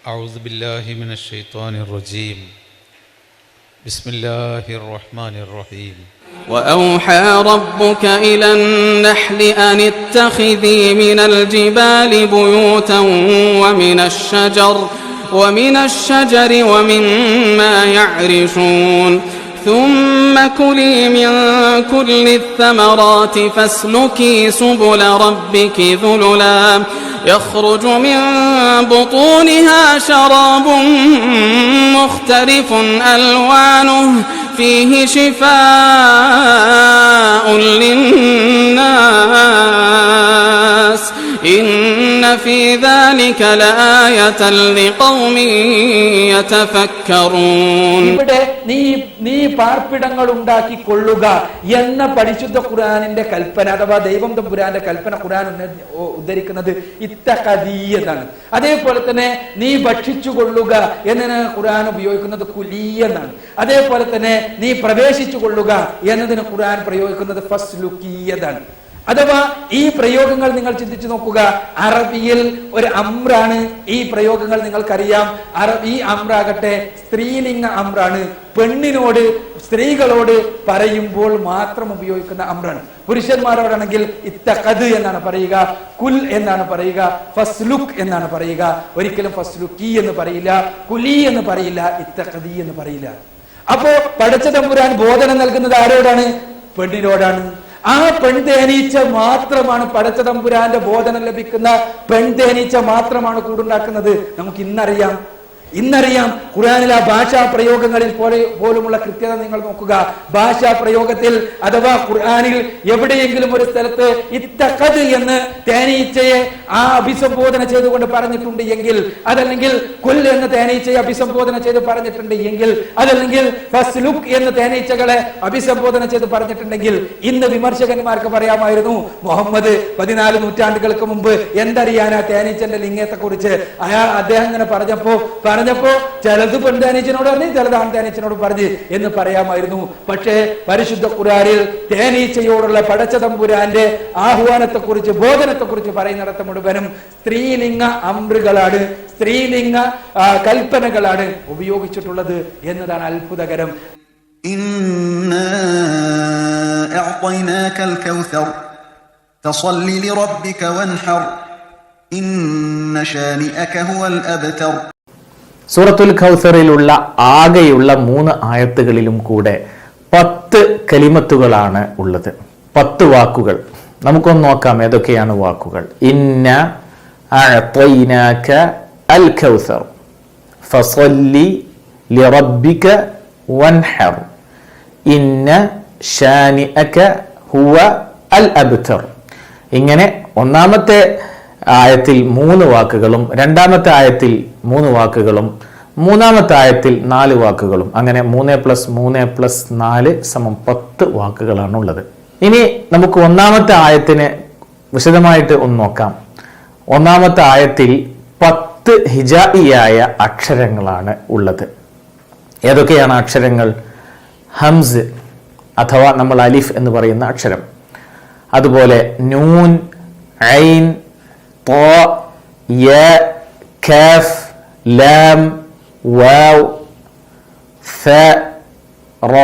أعوذ بالله من الشيطان الرجيم. بسم الله الرحمن الرحيم. وأوحى ربك إلى النحل أن اتخذي من الجبال بيوتا ومن الشجر ومما يعرشون ثم كلي من كل الثمرات فاسلكي سبل ربك ذللا يخرج من بطونها شراب مختلف ألوانه فيه شفاء للناس إن في ذلك لآية لقوم يتفكرون. നീ പാർപ്പിടങ്ങൾ ഉണ്ടാക്കിക്കൊള്ളുക എന്ന പരിശുദ്ധ ഖുർആനിന്റെ കൽപ്പന അഥവാ ദൈവം തമ്പുരാന്റെ കൽപ്പന ഖുർആൻ ഉദ്ധരിക്കുന്നത് ഇത്തഖദീയതാണ്. അതേപോലെ തന്നെ നീ ഭക്ഷിച്ചു കൊള്ളുക എന്നതിന് ഖുർആൻ ഉപയോഗിക്കുന്നത് കുലിയെന്നാണ്. അതേപോലെ തന്നെ നീ പ്രവേശിച്ചു കൊള്ളുക എന്നതിന് ഖുർആൻ പ്രയോഗിക്കുന്നത് ഫസ്ലുക്കിയതാണ്. അഥവാ ഈ പ്രയോഗങ്ങൾ നിങ്ങൾ ചിന്തിച്ചു നോക്കുക. അറബിയിൽ ഒരു അമ്രാണ് ഈ പ്രയോഗങ്ങൾ നിങ്ങൾക്കറിയാം. ഈ അമ്രാകട്ടെ സ്ത്രീലിംഗ അമ്രാണ്. പെണ്ണിനോട് സ്ത്രീകളോട് പറയുമ്പോൾ മാത്രം ഉപയോഗിക്കുന്ന അമ്രാണ്. പുരുഷന്മാരോടാണെങ്കിൽ ഇത്തഖദ് എന്നാണ് പറയുക, കുൽ എന്നാണ് പറയുക, ഫസ്ലുക് എന്നാണ് പറയുക. ഒരിക്കലും ഫസ്ലുക്കി എന്ന് പറയില്ല, കുലി എന്ന് പറയില്ല, ഇത്തഖദി എന്ന് പറയില്ല. അപ്പോ പടച്ച തമ്പുരാൻ ബോധനം നൽകുന്നത് ആരോടാണ്? പെണ്ണിനോടാണ്. ആ പെൺതേനീച്ച മാത്രമാണ് പടച്ച തമ്പുരാന്റെ ബോധനം ലഭിക്കുന്ന പെൺതേനീച്ച മാത്രമാണ് കൂടുണ്ടാക്കുന്നത്. നമുക്ക് ഇന്നറിയാം ഖുർആനിലെ ഭാഷാ പ്രയോഗങ്ങളിൽ പോലുമുള്ള കൃത്യത നിങ്ങൾ നോക്കുക. ഭാഷാ പ്രയോഗത്തിൽ അഥവാ ഖുർആനിൽ എവിടെയെങ്കിലും ഒരു സ്ഥലത്ത് ഇത്തഖദ് എന്ന് തേനീച്ചയെ അഭിസംബോധന ചെയ്തുകൊണ്ട് പറഞ്ഞിട്ടുണ്ട് എങ്കിൽ, അതല്ലെങ്കിൽ കുൽ എന്ന് തേനീച്ചയെ അഭിസംബോധന ചെയ്ത് പറഞ്ഞിട്ടുണ്ട് എങ്കിൽ, അതല്ലെങ്കിൽ ഫസ്ലുക് എന്ന് തേനീച്ചകളെ അഭിസംബോധന ചെയ്ത് പറഞ്ഞിട്ടുണ്ടെങ്കിൽ, ഇന്ന് വിമർശകന്മാർക്ക് പറയാമായിരുന്നു മുഹമ്മദ് 14 നൂറ്റാണ്ടുകൾക്ക് മുമ്പ് എന്തറിയാനാ തേനീച്ചന്റെ ലിംഗത്തെ കുറിച്ച്. അദ്ദേഹം ഇങ്ങനെ പറഞ്ഞപ്പോ ചിലത് പെൺതേനീച്ചനോട് പറഞ്ഞു, ചിലത് ആൺതേനീച്ചനോട് പറഞ്ഞു എന്ന് പറയാമായിരുന്നു. പക്ഷേ പരിശുദ്ധ ഖുർആനിൽ തേനീച്ചയോടുള്ള പടച്ച തമ്പുരാന്റെ ആഹ്വാനത്തെ കുറിച്ച്, ബോധനത്തെ കുറിച്ച് പറയുന്നിടത്ത് മുഴുവനും സ്ത്രീലിംഗ അമ്രുകളാണ്, സ്ത്രീലിംഗ കൽപ്പനകളാണ് ഉപയോഗിച്ചിട്ടുള്ളത് എന്നതാണ് അത്ഭുതകരം. ഇന്നാ അഅ്തൈനാകൽ കൗസർ ഫസല്ലി ലിറബ്ബിക വൻഹർ ഇന്ന ശാനിഅക ഹുവൽ അബ്തർ. സൂറത്തുൽ കൗസറിലുള്ള ആകെയുള്ള 3 ആയത്തുകളിലും കൂടെ 10 കലിമത്തുകളാണ് ഉള്ളത്, 10 വാക്കുകൾ. നമുക്കൊന്ന് നോക്കാം ഏതൊക്കെയാണ് വാക്കുകൾ. ഇന്ന അഅ്തൈനാക അൽ കൗസർ ഫസല്ലി ലിറബ്ബിക വൻഹർ ഇന്ന ശാനിഅക ഹുവ അൽ അബ്തർ. ഇങ്ങനെ ഒന്നാമത്തെ ആയത്തിൽ 3 വാക്കുകളും, രണ്ടാമത്തെ ആയത്തിൽ 3 വാക്കുകളും, മൂന്നാമത്തെ ആയത്തിൽ 4 വാക്കുകളും. അങ്ങനെ 3 + 3 + 4 = 10 വാക്കുകളാണുള്ളത്. ഇനി നമുക്ക് ഒന്നാമത്തെ ആയത്തിനെ വിശദമായിട്ട് ഒന്ന് നോക്കാം. ഒന്നാമത്തെ ആയത്തിൽ 10 ഹിജായിയായ അക്ഷരങ്ങളാണ് ഉള്ളത്. ഏതൊക്കെയാണ് അക്ഷരങ്ങൾ? ഹംസ് അഥവാ നമ്മൾ അലിഫ് എന്ന് പറയുന്ന അക്ഷരം, അതുപോലെ നൂൻ, ഐൻ, ത, യ, കാഫ്, ലാം, വാവ്, ഫ, റ.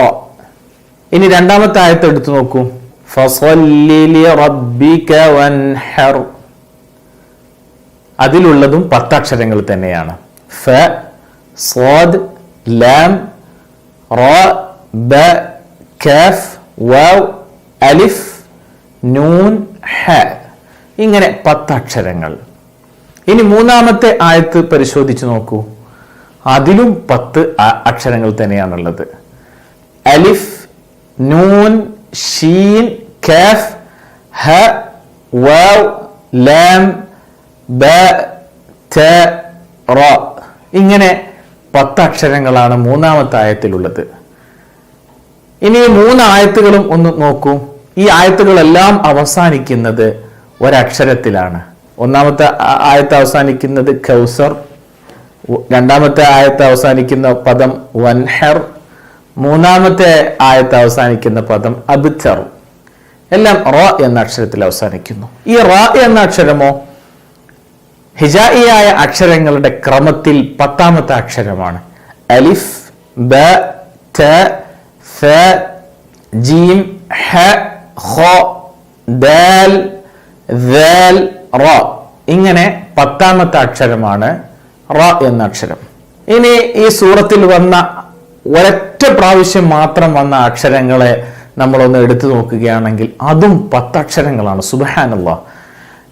ഇനി രണ്ടാമത്തെ ആയത്ത് എടുത്തു നോക്കൂ. ഫസല്ലി ലിറബ്ബിക വൻഹർ. അതിലുള്ളതും 10 അക്ഷരങ്ങൾ തന്നെയാണ്. ഫ, സ്വാദ്, ലാം, റ, ബ, കാഫ്, വാവ്, അലിഫ്, നൂൻ, ഹ. ഇങ്ങനെ 10 അക്ഷരങ്ങൾ. ഇനി മൂന്നാമത്തെ ആയത്ത് പരിശോധിച്ച് നോക്കൂ. അതിലും 10 അക്ഷരങ്ങൾ തന്നെയാണുള്ളത്. അലിഫ്, നൂൻ, ഷീൻ, കാഫ്, ഹ, വാവ്, ലാം, ബ, ത, റ. ഇങ്ങനെ 10 അക്ഷരങ്ങളാണ് മൂന്നാമത്തെ ആയത്തിലുള്ളത്. ഇനി 3 ആയത്തുകളും ഒന്ന് നോക്കൂ. ഈ ആയത്തുകളെല്ലാം അവസാനിക്കുന്നത് ഒരക്ഷരത്തിലാണ്. ഒന്നാമത്തെ ആയത്ത് അവസാനിക്കുന്നത് കൗസർ, രണ്ടാമത്തെ ആയത്ത് അവസാനിക്കുന്ന പദം വൻഹർ, മൂന്നാമത്തെ ആയത്ത് അവസാനിക്കുന്ന പദം അബ്തർ. എല്ലാം റ എന്ന അക്ഷരത്തിൽ അവസാനിക്കുന്നു. ഈ റ എന്ന അക്ഷരമോ ഹിജായിയായ അക്ഷരങ്ങളുടെ ക്രമത്തിൽ 10ാമത്തെ അക്ഷരമാണ്. അലിഫ്, ബ, ത, ഫ, ജീം, ഹ, ഖ, ദാൽ, ദാൽ, റ. ഇങ്ങനെ 10ാമത്തെ അക്ഷരമാണ് റ എന്ന അക്ഷരം. ഇനി ഈ സൂറത്തിൽ വന്ന ഒരൊറ്റ പ്രാവശ്യം മാത്രം വന്ന അക്ഷരങ്ങളെ നമ്മളൊന്ന് എടുത്തു നോക്കുകയാണെങ്കിൽ അതും 10 അക്ഷരങ്ങളാണ്. സുബ്ഹാനല്ലാഹ്,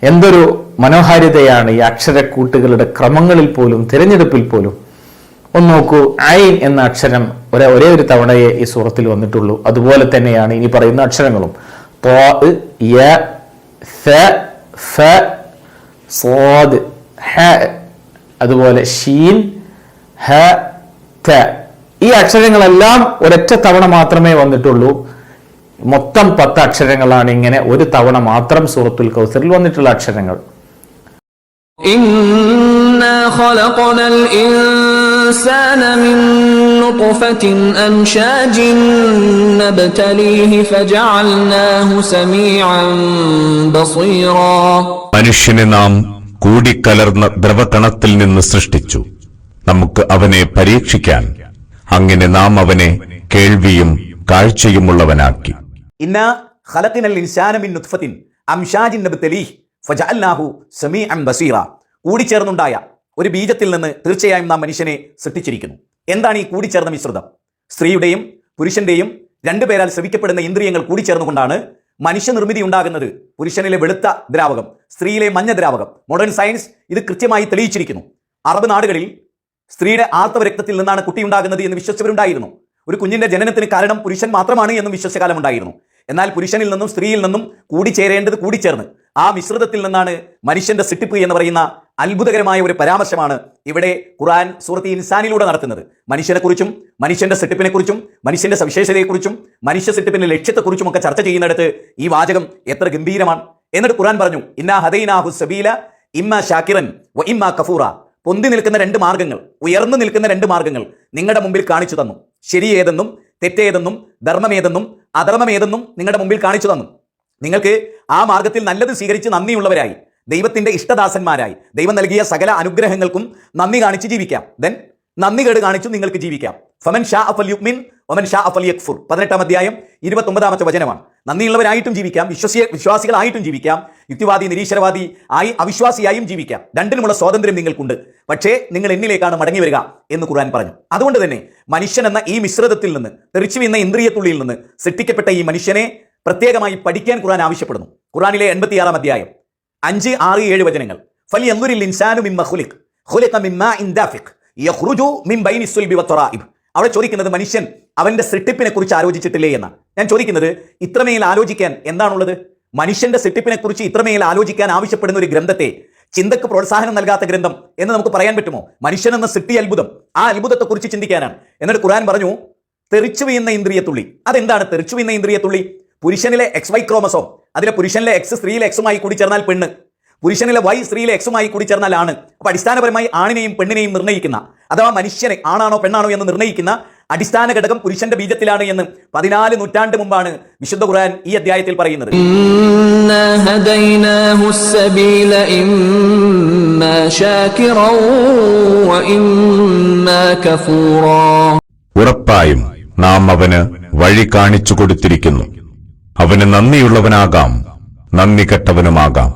എന്തൊരു മനോഹാരിതയാണ് ഈ അക്ഷരക്കൂട്ടുകളുടെ ക്രമങ്ങളിൽ പോലും തിരഞ്ഞെടുപ്പിൽ പോലും. ഒന്ന് നോക്കൂ, ഐൻ എന്ന അക്ഷരം ഒരേ ഒരു തവണയേ ഈ സൂറത്തിൽ വന്നിട്ടുള്ളൂ. അതുപോലെ തന്നെയാണ് ഇനി പറയുന്ന അക്ഷരങ്ങളും. ത്വാ, യ, ഥ, ഫ, സ്വാദ്, ഹ, അതുപോലെ ഷീൻ, ഹ, ത. ഈ അക്ഷരങ്ങളെല്ലാം ഒരൊറ്റ തവണ മാത്രമേ വന്നിട്ടുള്ളൂ. മൊത്തം 10 അക്ഷരങ്ങളാണ് ഇങ്ങനെ ഒരു തവണ മാത്രം സൂറത്തുൽ കൗസറിൽ വന്നിട്ടുള്ള അക്ഷരങ്ങൾ. ഇന്നാ ഖലഖനൽ ഇൻസാന മിൻ നുത്ഫത്തിൻ അംശാജിൻ നബ്തലീഹി ഫജഅൽനാഹു സമീഅൻ ബസീറാ. മനുഷ്യനെ നാം കൂടിക്കലർന്ന ദ്രവകണത്തിൽ നിന്ന് സൃഷ്ടിച്ചു. നമുക്ക് അവനെ പരീക്ഷിക്കാൻ. അങ്ങനെ നാം അവനെ കേൾവിയും കാഴ്ചയുമുള്ളവനാക്കി. ഇന്നാ ഖലഖനൽ ഇൻസാന മിൻ നുത്ഫത്തിൻ അംശാജിൻ നബ്തലീഹി ഫജഅൽനാഹു സമീഅൻ ബസീറ. കൂടിച്ചേർന്നുണ്ടായ ഒരു ബീജത്തിൽ നിന്ന് തീർച്ചയായും നാം മനുഷ്യനെ സൃഷ്ടിച്ചിരിക്കുന്നു. എന്താണ് ഈ കൂടിച്ചേർന്ന മിശ്രിതം? സ്ത്രീയുടെയും പുരുഷന്റെയും രണ്ടുപേരാൽ ശ്രവിക്കപ്പെടുന്ന ഇന്ദ്രിയങ്ങൾ കൂടിച്ചേർന്നുകൊണ്ടാണ് മനുഷ്യനിർമ്മിതി ഉണ്ടാകുന്നത്. പുരുഷനിലെ വെളുത്ത ദ്രാവകം, സ്ത്രീയിലെ മഞ്ഞ ദ്രാവകം. മോഡേൺ സയൻസ് ഇത് കൃത്യമായി തെളിയിച്ചിരിക്കുന്നു. അറബ് നാടുകളിൽ സ്ത്രീയുടെ ആർത്തവ രക്തത്തിൽ നിന്നാണ് കുട്ടി ഉണ്ടാകുന്നത് എന്ന് വിശ്വസിച്ചവരുണ്ടായിരുന്നു. ഒരു കുഞ്ഞിന്റെ ജനനത്തിന് കാരണം പുരുഷൻ മാത്രമാണ് എന്നും വിശ്വസിച്ച കാലമുണ്ടായിരുന്നു. എന്നാൽ പുരുഷനിൽ നിന്നും സ്ത്രീയിൽ നിന്നും കൂടിച്ചേരേണ്ടത് കൂടിച്ചേർന്ന് ആ മിശ്രിതത്തിൽ നിന്നാണ് മനുഷ്യന്റെ സൃഷ്ടിപ്പ് എന്ന് പറയുന്ന അത്ഭുതകരമായ ഒരു പരാമർശമാണ് ഇവിടെ ഖുർആൻ സൂറത്ത് ഇൻസാനിലൂടെ നടത്തുന്നത്. മനുഷ്യനെക്കുറിച്ചും മനുഷ്യന്റെ സൃഷ്ടിപ്പിനെക്കുറിച്ചും മനുഷ്യന്റെ സവിശേഷതയെക്കുറിച്ചും മനുഷ്യ സൃഷ്ടിപ്പിന്റെ ലക്ഷ്യത്തെക്കുറിച്ചും ഒക്കെ ചർച്ച ചെയ്യുന്നിടത്ത് ഈ വാചകം എത്ര ഗംഭീരമാണ്. എന്നിട്ട് ഖുർആൻ പറഞ്ഞു, ഇന്നാ ഹദൈനാഹു സബീല ഇമ്മ ഷാക്കിറൻ വ ഇമ്മ കഫൂറ. പൊന്തി നിൽക്കുന്ന 2 മാർഗങ്ങൾ, ഉയർന്നു നിൽക്കുന്ന 2 മാർഗങ്ങൾ നിങ്ങളുടെ മുമ്പിൽ കാണിച്ചു തന്നു. ശരിയേതെന്നും തെറ്റേതെന്നും ധർമ്മമേതെന്നും അധർമ്മമേതെന്നും നിങ്ങളുടെ മുമ്പിൽ കാണിച്ചു തന്നു. നിങ്ങൾക്ക് ആ മാർഗത്തിൽ നല്ലത് സ്വീകരിച്ച് നന്ദിയുള്ളവരായി, ദൈവത്തിന്റെ ഇഷ്ടദാസന്മാരായി, ദൈവം നൽകിയ സകല അനുഗ്രഹങ്ങൾക്കും നന്ദി കാണിച്ച് ജീവിക്കാം. ദെൻ നന്ദികേട് കാണിച്ചു നിങ്ങൾക്ക് ജീവിക്കാം. ഫമൻ ഷാ അഫൽ യുക്മിൻ ഒമൻ ഷാ അഫൽ യക്ഫുർ. 18-ാം അധ്യായം 29-ാമത്തെ വചനമാണ്. നന്ദിയുള്ളവരായിട്ടും ജീവിക്കാം, വിശ്വാസികളായിട്ടും ജീവിക്കാം, യുക്തിവാദി നിരീശ്വരവാദി ആയി അവിശ്വാസിയായും ജീവിക്കാം. രണ്ടിനുമുള്ള സ്വാതന്ത്ര്യം നിങ്ങൾക്കുണ്ട്. പക്ഷേ നിങ്ങൾ എന്നിലേക്കാണ് മടങ്ങി വരിക എന്ന് ഖുർആൻ പറഞ്ഞു. അതുകൊണ്ട് തന്നെ മനുഷ്യൻ എന്ന ഈ മിശ്രിതത്തിൽ നിന്ന്, തെറിച്ചു വീണ ഇന്ദ്രിയത്തുള്ളിയിൽ നിന്ന് സൃഷ്ടിക്കപ്പെട്ട ഈ മനുഷ്യനെ പ്രത്യേകമായി പഠിക്കാൻ ഖുർആൻ ആവശ്യപ്പെടുന്നു. ഖുർആനിലെ 86-ാം അധ്യായം 5, 6, 7 വചനങ്ങൾ. ഫലിയൻദുരിൽ ഇൻസാനു മിമ്മ ഖുലിഖ് ഖുലിഖ മിമ്മാ ഇൻ ദാഫിഖ് യഖ്റുജു മിൻ ബൈനി സുൽബി വത്തറായിബ്. അവിടെ ചോദിക്കുന്നത് മനുഷ്യൻ അവന്റെ സൃഷ്ടിപ്പിനെ കുറിച്ച് ആലോചിച്ചിട്ടില്ലേ എന്നാണ്. ഞാൻ ചോദിക്കുന്നത്, ഇത്രമേൽ ആലോചിക്കാൻ എന്താണുള്ളത്? മനുഷ്യന്റെ സൃഷ്ടിപ്പിനെ കുറിച്ച് ഇത്രമേൽ ആലോചിക്കാൻ ആവശ്യപ്പെടുന്ന ഒരു ഗ്രന്ഥത്തെ ചിന്തക്ക് പ്രോത്സാഹനം നൽകാത്ത ഗ്രന്ഥം എന്ന് നമുക്ക് പറയാൻ പറ്റുമോ? മനുഷ്യൻ എന്ന സൃഷ്ടി അത്ഭുതം, ആ അത്ഭുതത്തെക്കുറിച്ച് ചിന്തിക്കാനാണ്. എന്നിട്ട് ഖുർആൻ പറഞ്ഞു, തെറിച്ചു വീഴുന്ന ഇന്ദ്രിയത്തുള്ളി. അതെന്താണ് തെറിച്ചു വീഴുന്ന ഇന്ദ്രിയത്തുള്ളി? പുരുഷനിലെ XY ക്രോമസോം, അതിലെ പുരുഷനിലെ X സ്ത്രീയിലെ Xുമായി കൂടി ചേർന്നാൽ പെണ്ണ്, പുരുഷനിലെ Y സ്ത്രീയിലെ Xുമായി കൂടി ചേർന്നാൽ ആണ്. അപ്പൊ അടിസ്ഥാനപരമായി ആണിനെയും പെണ്ണിനെയും നിർണ്ണയിക്കുന്ന, അഥവാ മനുഷ്യനെ ആണാണോ പെണ്ണാണോ എന്ന് നിർണ്ണയിക്കുന്ന അടിസ്ഥാന ഘടകം പുരുഷന്റെ ബീജത്തിലാണ് എന്ന് 14 നൂറ്റാണ്ട് മുമ്പാണ് വിശുദ്ധ ഖുർആൻ ഈ അധ്യായത്തിൽ പറയുന്നത്. ഉറപ്പായും നാം അവന് വഴി കാണിച്ചു കൊടുത്തിരിക്കുന്നു. അവന് നന്ദിയുള്ളവനാകാം, നന്ദി കെട്ടവനുമാകാം.